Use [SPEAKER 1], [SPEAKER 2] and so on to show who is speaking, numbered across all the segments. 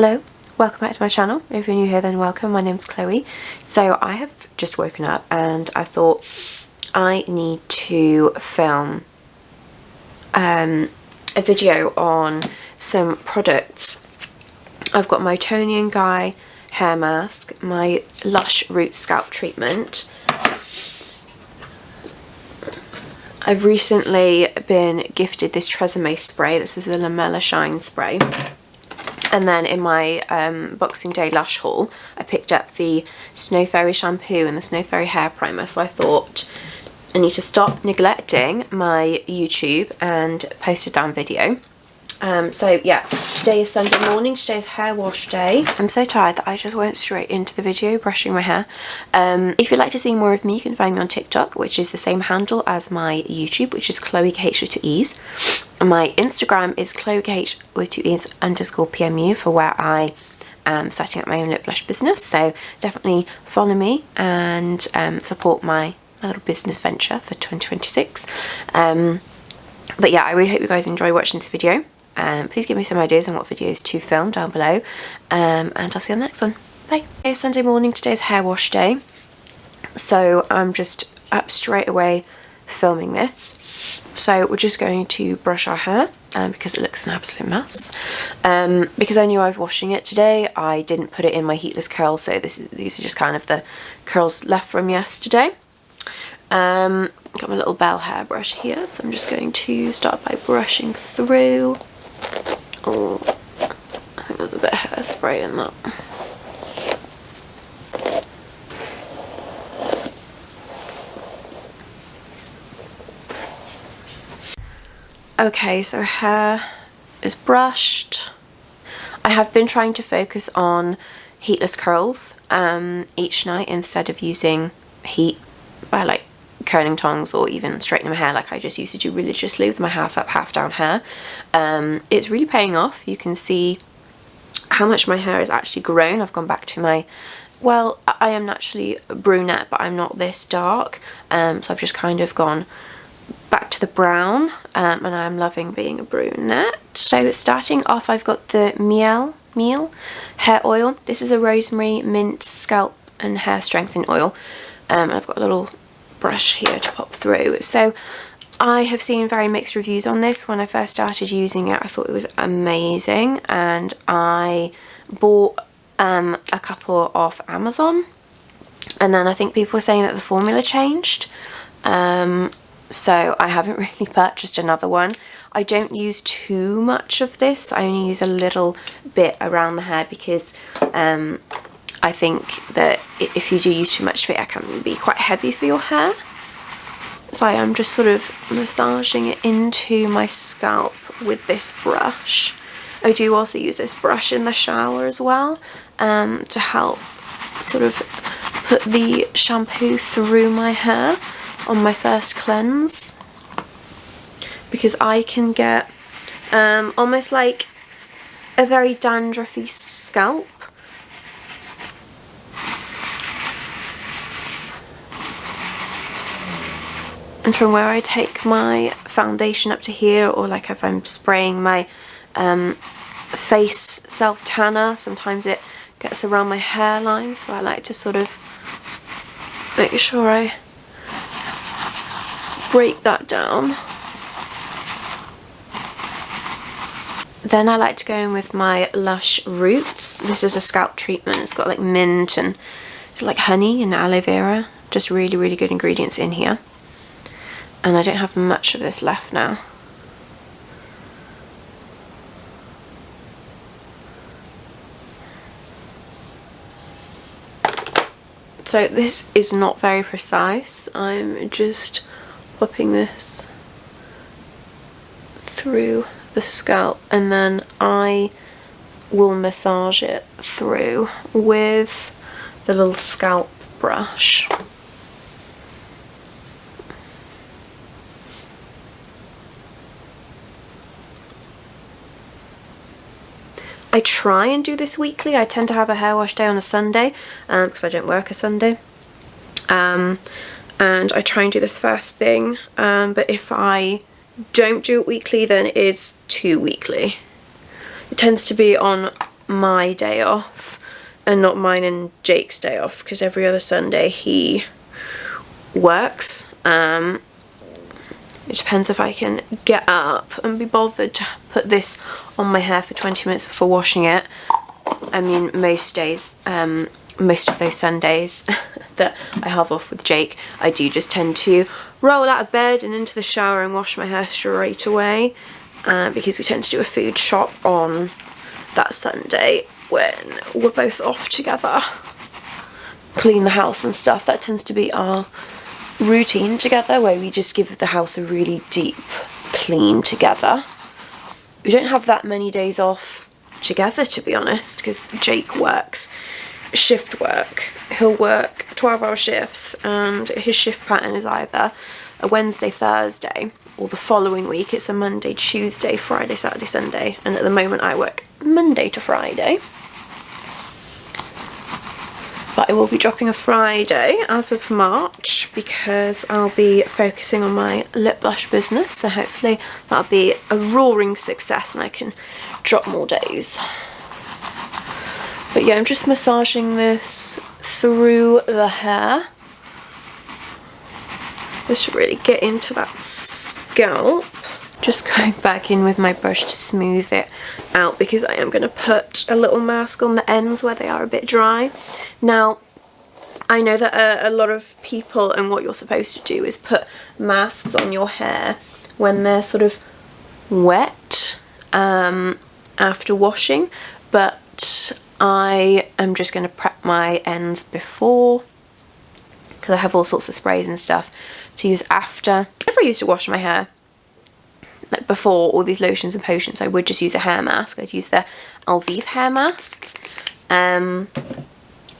[SPEAKER 1] Hello, welcome back to my channel. If you're new here then welcome, my name's Chloe. So I have just woken up and I thought I need to film a video on some products. I've got my Tony & Guy hair mask, my Lush Roots scalp treatment. I've recently been gifted this Tresemme spray. This is the Lamella Shine spray. And then in my Boxing Day Lush haul, I picked up the Snow Fairy shampoo and the Snow Fairy hair primer. So I thought I need to stop neglecting my YouTube and post a damn video. So yeah, today is Sunday morning, today's hair wash day. I'm so tired that I just went straight into the video brushing my hair. If you'd like to see more of me, you can find me on TikTok, which is the same handle as my YouTube, which is Chloe KH with 2 E's. My Instagram is Chloe KH with 2 E's _PMU for where I am setting up my own lip blush business. So definitely follow me and support my little business venture for 2026. But yeah, I really hope you guys enjoy watching this video. Please give me some ideas on what videos to film down below, and I'll see you on the next one. Bye. It's Sunday morning, today's hair wash day, so I'm just up straight away filming this. So we're just going to brush our hair because it looks an absolute mess. Because I knew I was washing it today, I didn't put it in my heatless curls, so these are just kind of the curls left from yesterday. Got my little bell hairbrush here, so I'm just going to start by brushing through. Oh, I think there's a bit of hairspray in that. Okay, so hair is brushed. I have been trying to focus on heatless curls each night instead of using heat by like curling tongs or even straightening my hair like I just used to do religiously with my half up, half down hair. It's really paying off. You can see how much my hair has actually grown. I've gone back to my, well, I am naturally brunette, but I'm not this dark, so I've just kind of gone back to the brown, and I'm loving being a brunette. So starting off, I've got the Miel hair oil. This is a rosemary mint scalp and hair strengthening oil. I've got a little brush here to pop through. So I have seen very mixed reviews on this. When I first started using it, I thought it was amazing, and I bought a couple off Amazon, and then I think people were saying that the formula changed, so I haven't really purchased another one. I don't use too much of this. I only use a little bit around the hair because I think that if you do use too much of it, it can be quite heavy for your hair. So I am just sort of massaging it into my scalp with this brush. I do also use this brush in the shower as well, to help sort of put the shampoo through my hair on my first cleanse, because I can get almost like a very dandruffy scalp. And from where I take my foundation up to here, or like if I'm spraying my face self tanner, sometimes it gets around my hairline, so I like to sort of make sure I break that down. Then I like to go in with my Lush Roots. This is a scalp treatment. It's got like mint and like honey and aloe vera. Just really, really good ingredients in here. And I don't have much of this left now. So this is not very precise. I'm just popping this through the scalp, and then I will massage it through with the little scalp brush. I try and do this weekly. I tend to have a hair wash day on a Sunday because I don't work a Sunday. And I try and do this first thing, but if I don't do it weekly, then it is too weekly. It tends to be on my day off and not mine and Jake's day off, because every other Sunday he works. It depends if I can get up and be bothered to put this on my hair for 20 minutes before washing it. I mean, most days, most of those Sundays that I have off with Jake, I do just tend to roll out of bed and into the shower and wash my hair straight away, because we tend to do a food shop on that Sunday when we're both off together. Clean the house and stuff, that tends to be our routine together, where we just give the house a really deep clean together. We don't have that many days off together, to be honest, because Jake works shift work. He'll work 12-hour shifts, and his shift pattern is either a Wednesday, Thursday, or the following week it's a Monday, Tuesday, Friday, Saturday, Sunday, and at the moment I work Monday to Friday. But I will be dropping a Friday as of March, because I'll be focusing on my lip blush business, so hopefully that'll be a roaring success and I can drop more days. But yeah, I'm just massaging this through the hair just to really get into that scalp. Just going back in with my brush to smooth it out, because I am going to put a little mask on the ends where they are a bit dry. Now, I know that a lot of people, and what you're supposed to do is put masks on your hair when they're sort of wet after washing, but I am just going to prep my ends before, because I have all sorts of sprays and stuff to use after. If I used to wash my hair, like before all these lotions and potions, I would just use a hair mask. I'd use the Eylure hair mask, and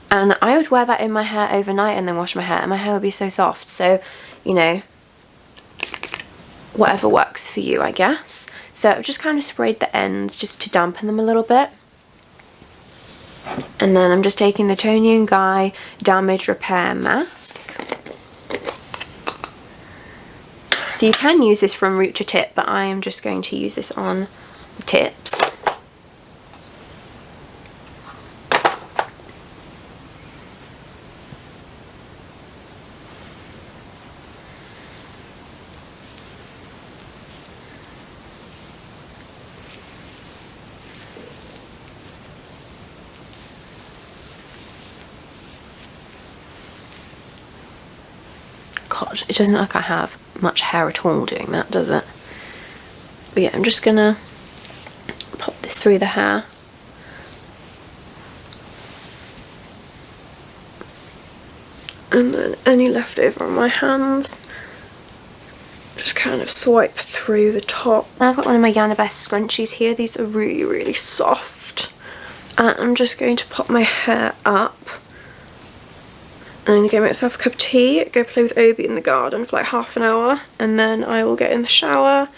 [SPEAKER 1] I would wear that in my hair overnight and then wash my hair, and my hair would be so soft. So, you know, whatever works for you, I guess. So I've just kind of sprayed the ends just to dampen them a little bit. And then I'm just taking the Tony & Guy Damage Repair Mask. So you can use this from root to tip, but I am just going to use this on the tips. God, it doesn't look like I have much hair at all doing that, does it? But yeah, I'm just gonna pop this through the hair. And then any leftover on my hands, just kind of swipe through the top. I've got one of my YANIBEST scrunchies here. These are really, really soft. And I'm just going to pop my hair up. I'm going to get myself a cup of tea, go play with Obi in the garden for like half an hour, and then I will get in the shower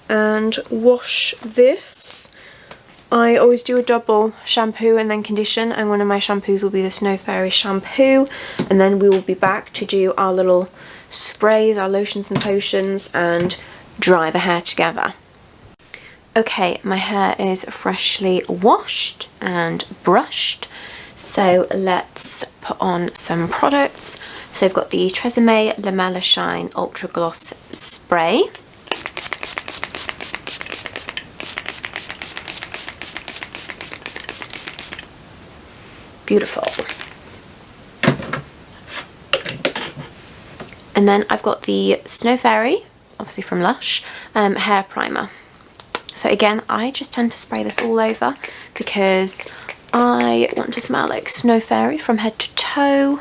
[SPEAKER 1] and wash this. I always do a double shampoo and then condition, and one of my shampoos will be the Snow Fairy shampoo, and then we will be back to do our little sprays, our lotions and potions, and dry the hair together. Okay, my hair is freshly washed and brushed. So let's put on some products. So I've got the Tresemme Lamella Shine Ultra Gloss Spray. Beautiful. And then I've got the Snow Fairy, obviously from Lush, hair primer. So again, I just tend to spray this all over because I want to smell like Snow Fairy from head to toe.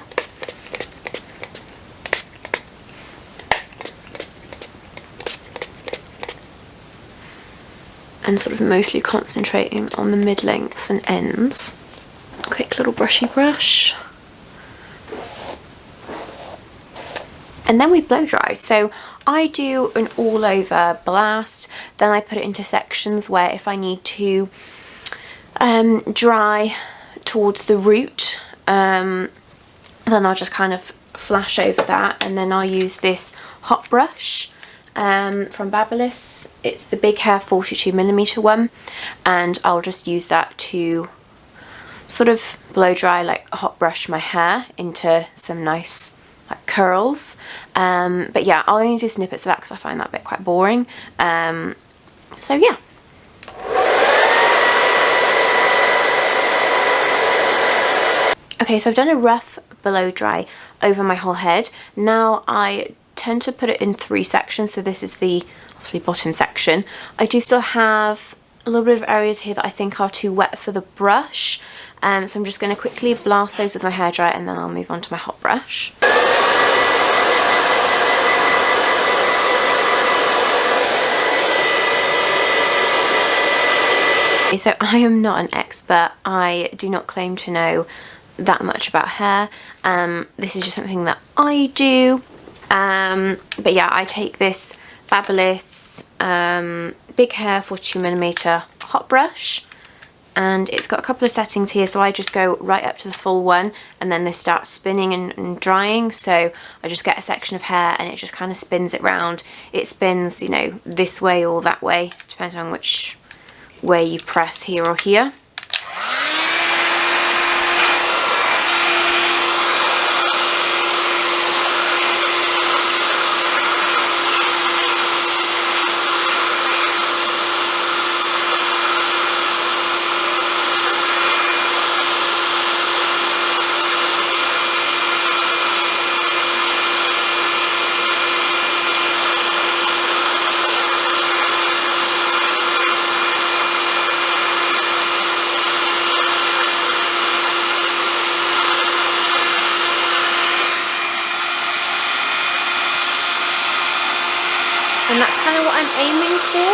[SPEAKER 1] And sort of mostly concentrating on the mid-lengths and ends. Quick little brushy brush. And then we blow dry. So I do an all over blast, then I put it into sections where if I need to dry towards the root, then I'll just kind of flash over that, and then I'll use this hot brush from Babyliss. It's the big hair 42mm one, and I'll just use that to sort of blow dry, like hot brush my hair into some nice like curls. But yeah, I'll only do snippets of that because I find that bit quite boring. So yeah. Okay, so I've done a rough blow dry over my whole head. Now I tend to put it in 3 sections, so this is the obviously bottom section. I do still have a little bit of areas here that I think are too wet for the brush, so I'm just going to quickly blast those with my hairdryer and then I'll move on to my hot brush. Okay, so I am not an expert. I do not claim to know that much about hair. This is just something that I do. But yeah, I take this fabulous big hair 42mm hot brush, and it's got a couple of settings here, so I just go right up to the full one and then this starts spinning and drying, so I just get a section of hair and it just kind of spins it round. It spins, you know, this way or that way, depending on which way you press here or here. And that's kind of what I'm aiming for.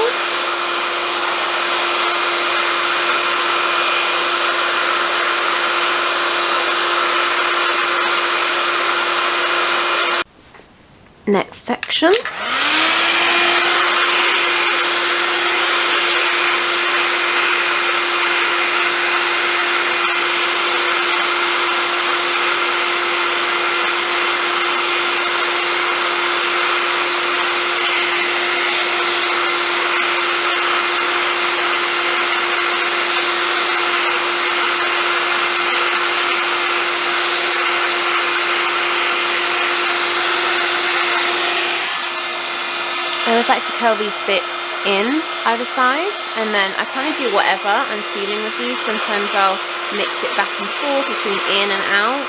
[SPEAKER 1] Next section. I always like to curl these bits in either side, and then I kind of do whatever I'm feeling with these. Sometimes I'll mix it back and forth between in and out.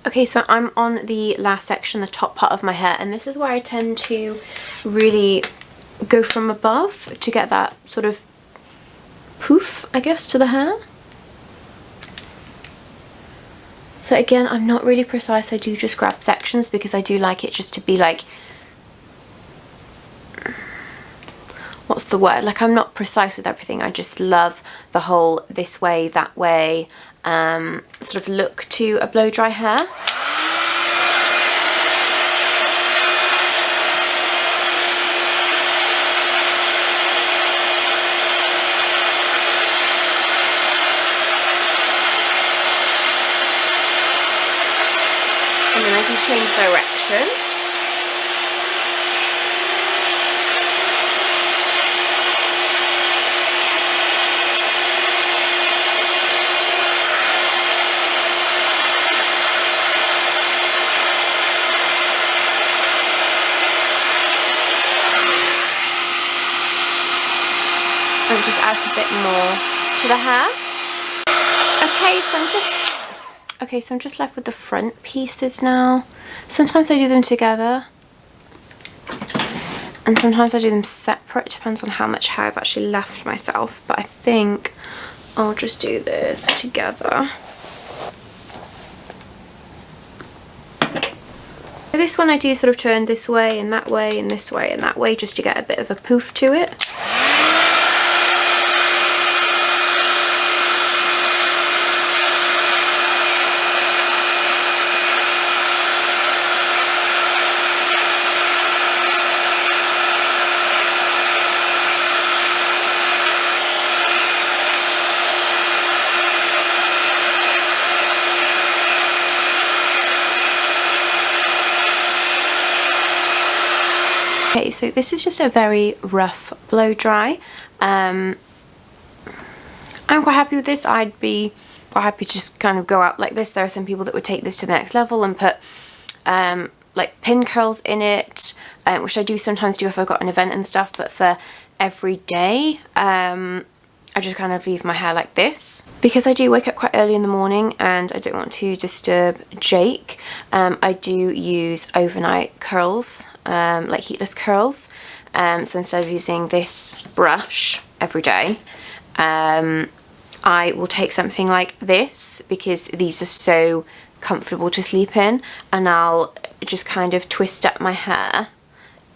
[SPEAKER 1] Okay, so I'm on the last section, the top part of my hair, and this is where I tend to really go from above to get that sort of poof, I guess, to the hair. So again, I'm not really precise. I do just grab sections because I do like it just to be like, what's the word? Like, I'm not precise with everything. I just love the whole this way, that way sort of look to a blow dry hair. And then I do change direction. And just adds a bit more to the hair. Okay, so I'm just left with the front pieces now. Sometimes I do them together, and sometimes I do them separate. It depends on how much hair I've actually left myself, but I think I'll just do this together. This one I do sort of turn this way and that way and this way and that way just to get a bit of a poof to it. Okay, so this is just a very rough blow dry. I'm quite happy with this. I'd be quite happy to just kind of go out like this. There are some people that would take this to the next level and put like pin curls in it, which I do sometimes do if I've got an event and stuff, but for every day, I just kind of leave my hair like this. Because I do wake up quite early in the morning and I don't want to disturb Jake, I do use overnight curls, like heatless curls. So instead of using this brush every day, I will take something like this, because these are so comfortable to sleep in, and I'll just kind of twist up my hair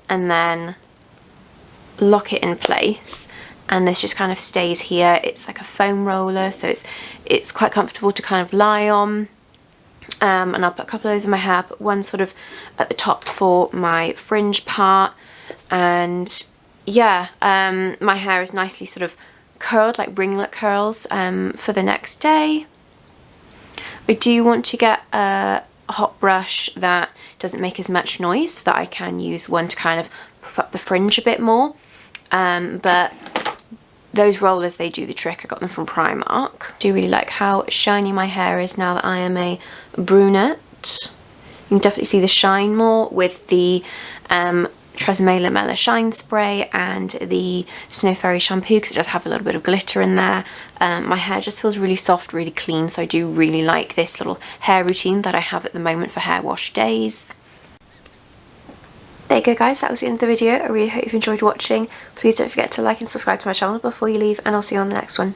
[SPEAKER 1] and then lock it in place, and this just kind of stays here. It's like a foam roller, so it's quite comfortable to kind of lie on. And I'll put a couple of those in my hair, put one sort of at the top for my fringe part, and yeah, my hair is nicely sort of curled, like ringlet curls, for the next day. I do want to get a hot brush that doesn't make as much noise, so that I can use one to kind of puff up the fringe a bit more, but those rollers, they do the trick. I got them from Primark. I do really like how shiny my hair is now that I am a brunette. You can definitely see the shine more with the Tresemme Lamella Shine Spray and the Snow Fairy shampoo, because it does have a little bit of glitter in there. My hair just feels really soft, really clean, so I do really like this little hair routine that I have at the moment for hair wash days. There you go guys, that was the end of the video. I really hope you've enjoyed watching. Please don't forget to like and subscribe to my channel before you leave, and I'll see you on the next one.